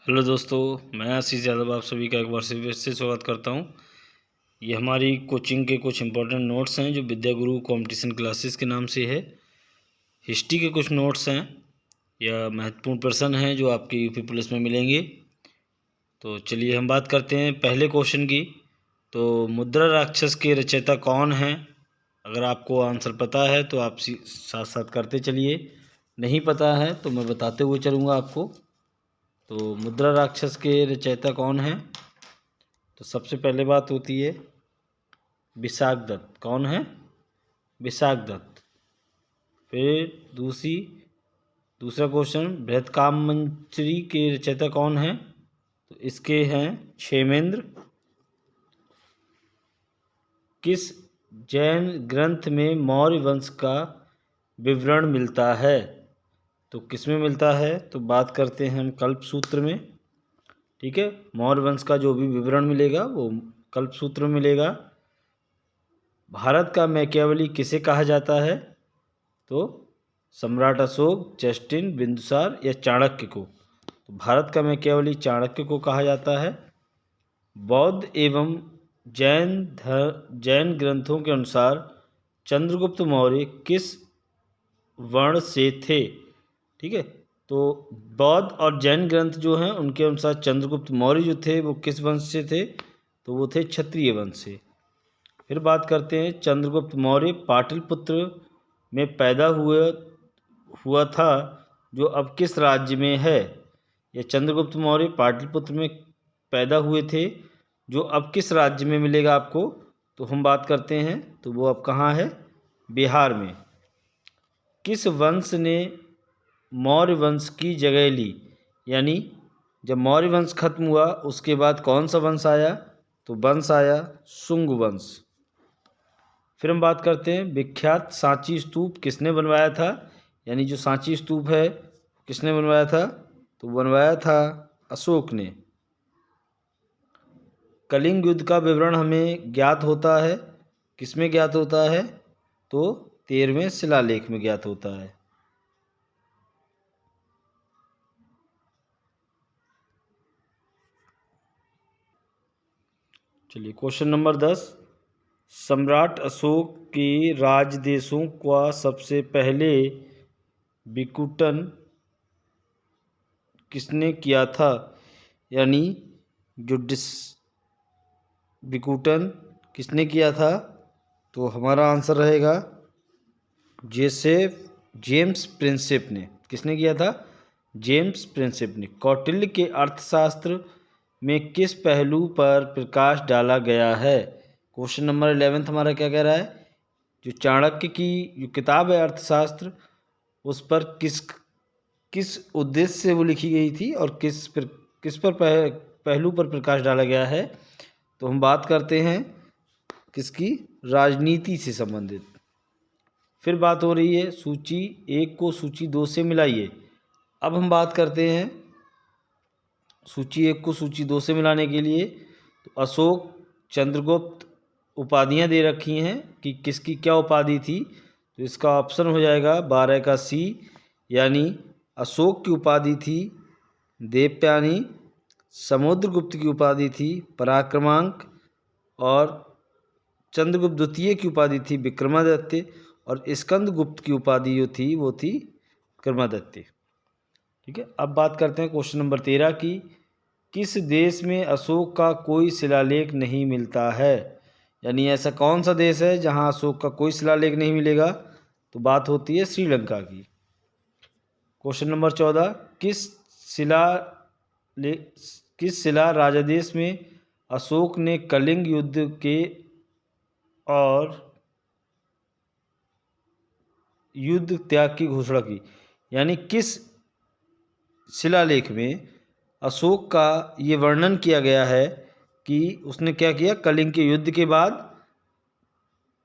Hello दोस्तों, मैं आशीष यादव आप सभी का एक बार फिर से स्वागत करता हूं। ये हमारी कोचिंग के कुछ इंपॉर्टेंट नोट्स हैं जो विद्या गुरु कंपटीशन क्लासेस के नाम से है। हिस्ट्री के कुछ नोट्स हैं या महत्वपूर्ण प्रश्न हैं जो आपके यूपी पुलिस में मिलेंगे। तो चलिए हम बात करते हैं पहले क्वेश्चन की। तो मुद्रा राक्षस के रचयिता कौन हैं? अगर आपको आंसर पता है तो आप साथ साथ करते चलिए, नहीं पता है तो मैं बताते हुए चलूँगा आपको। तो मुद्रा राक्षस के रचयिता कौन है? तो सबसे पहले बात होती है विशाख दत्त। कौन है? विशाख दत्त। फिर दूसरा क्वेश्चन, बृहत्कामंचरी के रचयिता कौन है? तो इसके हैं क्षेमेंद्र। किस जैन ग्रंथ में मौर्य वंश का विवरण मिलता है? तो किस में मिलता है? तो बात करते हैं हम कल्पसूत्र में। ठीक है, मौर्य वंश का जो भी विवरण मिलेगा वो कल्पसूत्र में मिलेगा। भारत का मैकियावेली किसे कहा जाता है? तो सम्राट अशोक, जस्टिन, बिंदुसार या चाणक्य को। तो भारत का मैकियावेली चाणक्य को कहा जाता है। बौद्ध एवं जैन ग्रंथों के अनुसार चंद्रगुप्त मौर्य किस वर्ण से थे? ठीक है, तो बौद्ध और जैन ग्रंथ जो हैं उनके अनुसार चंद्रगुप्त मौर्य जो थे वो किस वंश से थे? तो वो थे क्षत्रिय वंश से। फिर बात करते हैं चंद्रगुप्त मौर्य पाटलिपुत्र में पैदा हुआ था जो अब किस राज्य में है? या चंद्रगुप्त मौर्य पाटलिपुत्र में पैदा हुए थे जो अब किस राज्य में मिलेगा आपको? तो हम बात करते हैं तो वो अब कहाँ है? बिहार में। किस वंश ने मौर्य वंश की जगह ली? यानी जब मौर्य वंश खत्म हुआ उसके बाद कौन सा वंश आया? तो वंश आया शुंग वंश। फिर हम बात करते हैं विख्यात सांची स्तूप किसने बनवाया था? यानी जो सांची स्तूप है किसने बनवाया था? तो बनवाया था अशोक ने। कलिंग युद्ध का विवरण हमें ज्ञात होता है, किसमें ज्ञात होता है? तो 13वें शिलालेख में ज्ञात होता है। चलिए क्वेश्चन नंबर 10, सम्राट अशोक के राजदेशों का सबसे पहले विकुटन किसने किया था? यानी जो विकुटन किसने किया था? तो हमारा आंसर रहेगा जेम्स प्रिंसेप ने। किसने किया था? जेम्स प्रिंसेप ने। कौटिल्य के अर्थशास्त्र में किस पहलू पर प्रकाश डाला गया है? क्वेश्चन नंबर 11 हमारा क्या कह रहा है? जो चाणक्य की जो किताब है अर्थशास्त्र, उस पर किस उद्देश्य से वो लिखी गई थी और किस पर पहलू पर प्रकाश डाला गया है? तो हम बात करते हैं किसकी? राजनीति से संबंधित। फिर बात हो रही है सूची 1 को सूची 2 से मिलाइए। अब हम बात करते हैं सूची 1 को सूची 2 से मिलाने के लिए। तो अशोक, चंद्रगुप्त उपाधियां दे रखी हैं कि किसकी क्या उपाधि थी। तो इसका ऑप्शन हो जाएगा 12 का सी, यानी अशोक की उपाधि थी देवप्यानी, समुद्रगुप्त की उपाधि थी पराक्रमांक, और चंद्रगुप्त द्वितीय की उपाधि थी विक्रमादित्य, और स्कंदगुप्त की उपाधि जो थी वो थी विक्रमादित्य। ठीक है, अब बात करते हैं क्वेश्चन नंबर 13 की। किस देश में अशोक का कोई शिलालेख नहीं मिलता है? यानी ऐसा कौन सा देश है जहां अशोक का कोई शिलालेख नहीं मिलेगा? तो बात होती है श्रीलंका की। क्वेश्चन नंबर 14, किस शिला राजादेश में अशोक ने कलिंग युद्ध के और युद्ध त्याग की घोषणा की? यानी किस शिलालेख में अशोक का ये वर्णन किया गया है कि उसने क्या किया? कलिंग के युद्ध के बाद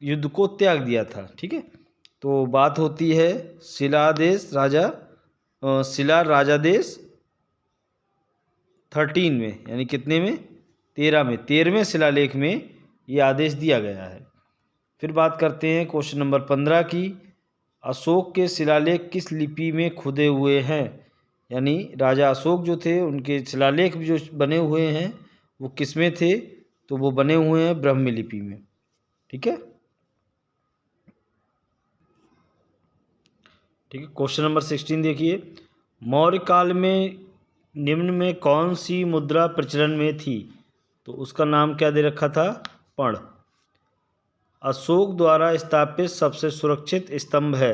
युद्ध को त्याग दिया था। ठीक है, तो बात होती है शिला राजादेश 13 में, यानी कितने में? 13 में। 13वें शिलालेख में ये आदेश दिया गया है। फिर बात करते हैं क्वेश्चन नंबर 15 की। अशोक के शिलालेख किस लिपि में खुदे हुए हैं? यानी राजा अशोक जो थे उनके शिलालेख जो बने हुए हैं वो किस में थे, तो वो बने हुए हैं ब्राह्मी लिपि में। ठीक है, ठीक है। क्वेश्चन नंबर 16 देखिए, मौर्य काल में निम्न में कौन सी मुद्रा प्रचलन में थी, तो उसका नाम क्या दे रखा था, पण। अशोक द्वारा स्थापित सबसे सुरक्षित स्तंभ है,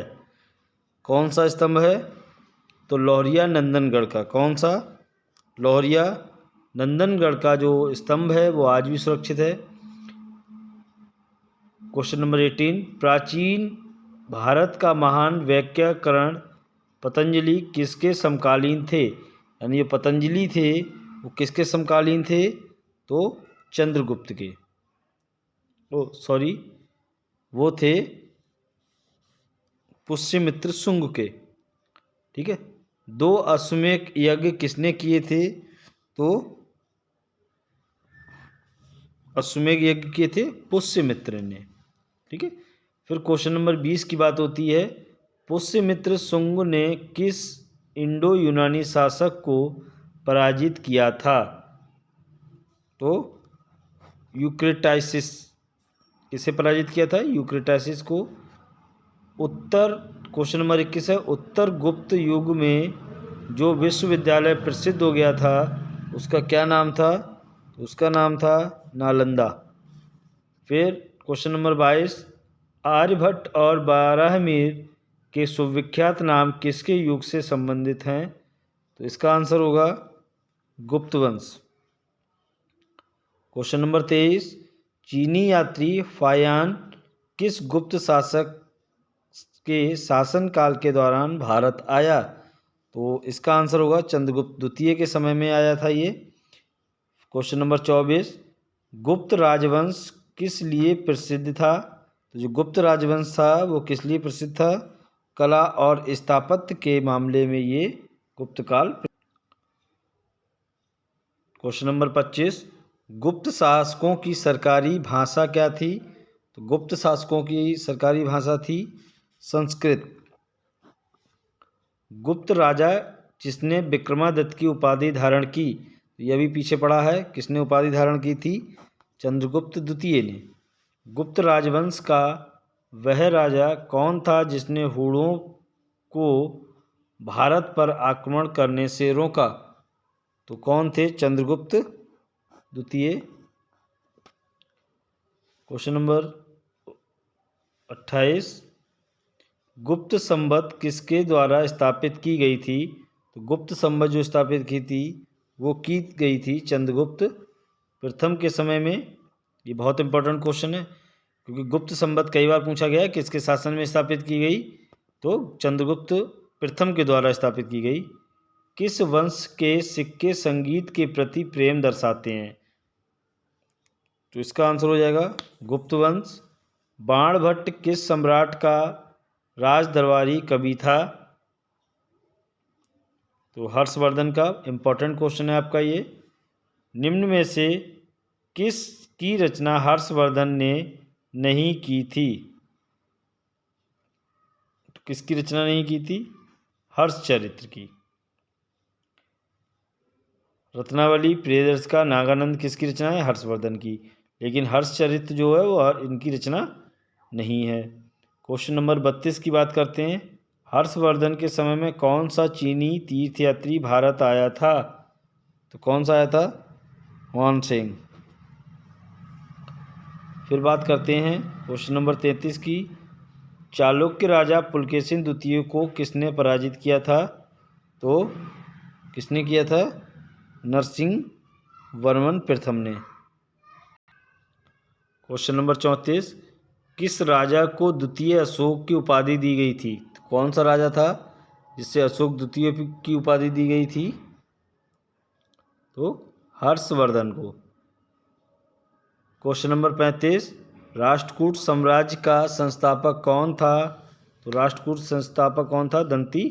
कौन सा स्तंभ है, तो लौहरिया नंदनगढ़ का। कौन सा, लौहरिया नंदनगढ़ का जो स्तंभ है वो आज भी सुरक्षित है। क्वेश्चन नंबर 18, प्राचीन भारत का महान वैयाकरण पतंजलि किसके समकालीन थे, यानी ये पतंजलि थे वो किसके समकालीन थे, तो चंद्रगुप्त के, वो थे पुष्यमित्र शुंग के। ठीक है, 2 अश्वमेध यज्ञ किसने किए थे, तो अश्वमेध यज्ञ किए थे पुष्यमित्र ने। ठीक है, फिर क्वेश्चन नंबर 20 की बात होती है, पुष्यमित्र शुंग ने किस इंडो यूनानी शासक को पराजित किया था, तो यूक्रेटाइसिस, किसे पराजित किया था, यूक्रेटाइसिस को। क्वेश्चन नंबर 21 है, उत्तर गुप्त युग में जो विश्वविद्यालय प्रसिद्ध हो गया था उसका क्या नाम था, उसका नाम था नालंदा। फिर क्वेश्चन नंबर 22, आर्यभट्ट और बारहमीर के सुविख्यात नाम किसके युग से संबंधित हैं, तो इसका आंसर होगा गुप्त वंश। क्वेश्चन नंबर 23, चीनी यात्री फायान किस गुप्त शासक के शासनकाल के दौरान भारत आया, तो इसका आंसर होगा चंद्रगुप्त द्वितीय के समय में आया था ये। क्वेश्चन नंबर 24, गुप्त राजवंश किस लिए प्रसिद्ध था, तो जो गुप्त राजवंश था वो किस लिए प्रसिद्ध था, कला और स्थापत्य के मामले में ये गुप्त काल। क्वेश्चन नंबर 25, गुप्त शासकों की सरकारी भाषा क्या थी, तो गुप्त शासकों की सरकारी भाषा थी संस्कृत। गुप्त राजा जिसने विक्रमादित्य की उपाधि धारण की, यह भी पीछे पड़ा है, किसने उपाधि धारण की थी, चंद्रगुप्त द्वितीय ने। गुप्त राजवंश का वह राजा कौन था जिसने हूणों को भारत पर आक्रमण करने से रोका, तो कौन थे, चंद्रगुप्त द्वितीय। क्वेश्चन नंबर 28, गुप्त संवत किसके द्वारा स्थापित की गई थी, तो गुप्त संवत जो स्थापित की थी वो की गई थी चंद्रगुप्त प्रथम के समय में। ये बहुत इंपॉर्टेंट क्वेश्चन है क्योंकि गुप्त संवत कई बार पूछा गया है, किसके शासन में स्थापित की गई, तो चंद्रगुप्त प्रथम के द्वारा स्थापित की गई। किस वंश के सिक्के संगीत के प्रति प्रेम दर्शाते हैं, तो इसका आंसर हो जाएगा गुप्त वंश। बाणभट्ट किस सम्राट का राज दरबारी कवि था, तो हर्षवर्धन का। इंपॉर्टेंट क्वेश्चन है आपका ये। निम्न में से किस की रचना हर्षवर्धन ने नहीं की थी, तो किसकी रचना नहीं की थी, हर्षचरित्र की। रत्नावली, प्रियदर्शिका, नागानंद किसकी रचना है, हर्षवर्धन की, लेकिन हर्षचरित्र जो है वो इनकी रचना नहीं है। क्वेश्चन नंबर 32 की बात करते हैं, हर्षवर्धन के समय में कौन सा चीनी तीर्थयात्री भारत आया था, तो कौन सा आया था, हुआन सेंग। फिर बात करते हैं क्वेश्चन नंबर 33 की, चालुक्य राजा पुलकेशिन द्वितीय को किसने पराजित किया था, तो किसने किया था, नरसिंह वर्मन प्रथम ने। क्वेश्चन नंबर 34, किस राजा को द्वितीय अशोक की उपाधि दी गई थी, तो कौन सा राजा था जिससे अशोक द्वितीय की उपाधि दी गई थी, तो हर्षवर्धन को। क्वेश्चन नंबर 35, राष्ट्रकूट साम्राज्य का संस्थापक कौन था, तो राष्ट्रकूट संस्थापक कौन था, दंती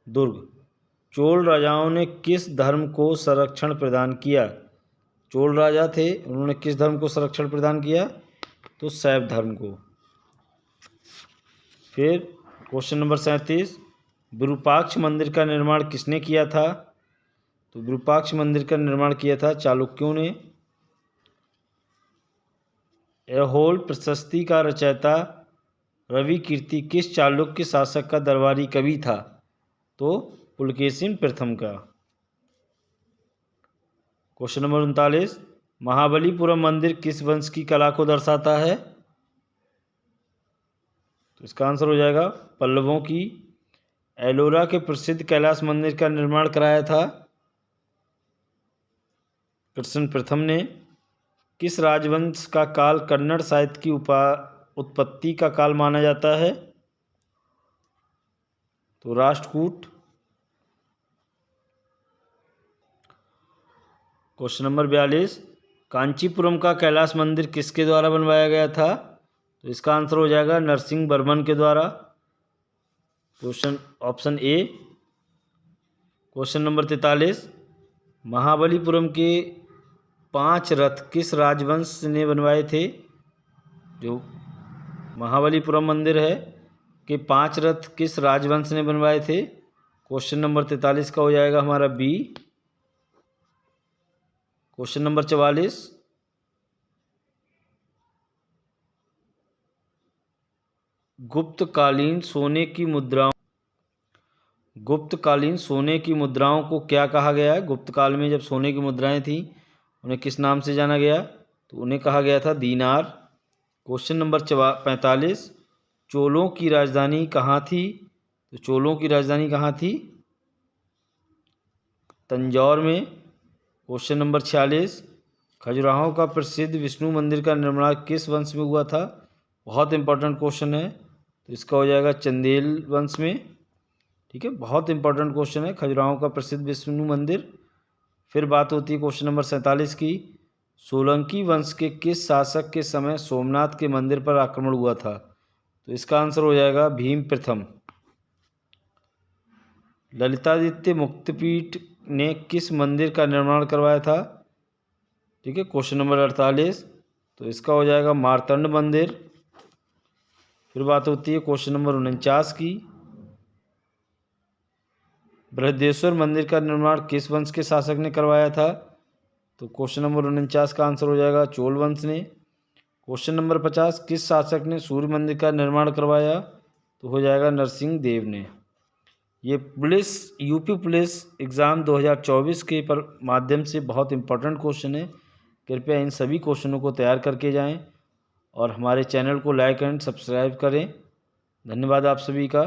दुर्ग। चोल राजाओं ने किस धर्म को संरक्षण प्रदान किया, चोल राजा थे उन्होंने किस धर्म को संरक्षण प्रदान किया, तो शैव धर्म को। फिर क्वेश्चन नंबर 37, विरूपाक्ष मंदिर का निर्माण किसने किया था? तो विरूपाक्ष मंदिर का निर्माण किया था चालुक्यों ने। ऐहोल प्रशस्ति का रचयिता रवि कीर्ति किस चालुक्य शासक का दरबारी कवि था? तो पुलकेशिन प्रथम का। क्वेश्चन नंबर 39, महाबलीपुरम मंदिर किस वंश की कला को दर्शाता है? तो इसका आंसर हो जाएगा पल्लवों की। एलोरा के प्रसिद्ध कैलाश मंदिर का निर्माण कराया था कृष्ण प्रथम ने। किस राजवंश का काल कन्नड़ साहित्य की उत्पत्ति का काल माना जाता है? तो राष्ट्रकूट। क्वेश्चन नंबर 42, कांचीपुरम का कैलाश मंदिर किसके द्वारा बनवाया गया था? तो इसका आंसर हो जाएगा नरसिंह वर्मन के द्वारा। Question option A. Question number 43, Mahabalipuram के 5 रथ किस राजवंश ने बनवाए थे? जो महाबलीपुरम मंदिर है के 5 रथ किस राजवंश ने बनवाए थे? क्वेश्चन नंबर 43 का हो जाएगा हमारा बी। क्वेश्चन नंबर 44, गुप्तकालीन सोने की मुद्राओं को क्या कहा गया है? गुप्त काल में जब सोने की मुद्राएं थी उन्हें किस नाम से जाना गया? तो उन्हें कहा गया था दीनार। क्वेश्चन नंबर 45, चोलों की राजधानी कहाँ थी? तो चोलों की राजधानी कहाँ थी? तंजौर में। क्वेश्चन नंबर 46, खजुराहो का प्रसिद्ध विष्णु मंदिर का निर्माण किस वंश में हुआ था? बहुत इंपॉर्टेंट क्वेश्चन है, तो इसका हो जाएगा चंदेल वंश में। ठीक है, बहुत इंपॉर्टेंट क्वेश्चन है खजुराहो का प्रसिद्ध विष्णु मंदिर। फिर बात होती है क्वेश्चन नंबर 47 की, सोलंकी वंश के किस शासक के समय सोमनाथ के मंदिर पर आक्रमण हुआ था? तो इसका आंसर हो जाएगा भीम प्रथम। ललितादित्य मुक्तिपीठ ने किस मंदिर का निर्माण करवाया था? ठीक है, क्वेश्चन नंबर 48, तो इसका हो जाएगा मार्तंड मंदिर। फिर बात होती है क्वेश्चन नंबर 49 की, बृहदेश्वर मंदिर का निर्माण किस वंश के शासक ने करवाया था? तो क्वेश्चन नंबर 49 का आंसर हो जाएगा चोल वंश ने। क्वेश्चन नंबर 50, किस शासक ने सूर्य मंदिर का निर्माण करवाया? तो हो जाएगा नरसिंह देव ने। ये यूपी पुलिस एग्ज़ाम 2024 के माध्यम से बहुत इंपॉर्टेंट क्वेश्चन है। कृपया इन सभी क्वेश्चनों को तैयार करके जाएं और हमारे चैनल को लाइक एंड सब्सक्राइब करें। धन्यवाद आप सभी का।